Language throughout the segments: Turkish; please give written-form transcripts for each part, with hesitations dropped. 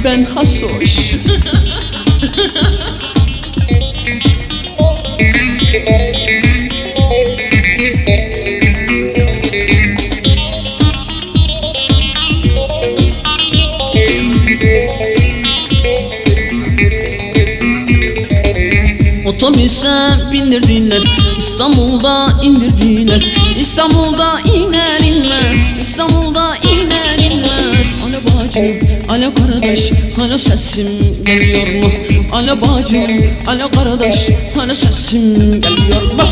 ben hasoş. Otobüse bindirdiler, İstanbul'da indirdiler. İstanbul'da iner inmez, İstanbul'da iner inmez. Alo bacım, alo kardeş, alo sesim geliyor mu? Alo bacım, alo kardeş, alo sesim geliyor mu?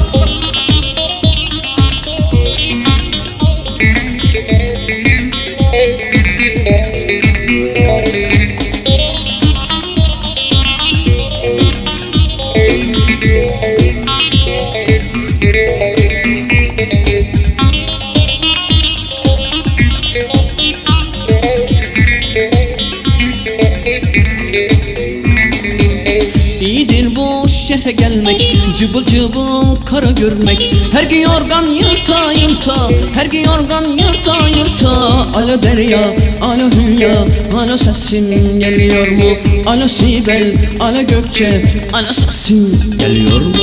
İyidir bu şehre gelmek, cıbıl cıbıl kara görmek. Her gün yorgan yırta yırta, her gün yorgan yırta yırta. Alo derya, alo hülya, alo sesim geliyor mu? Alo Sibel, alo Gökçe, alo sesim geliyor mu?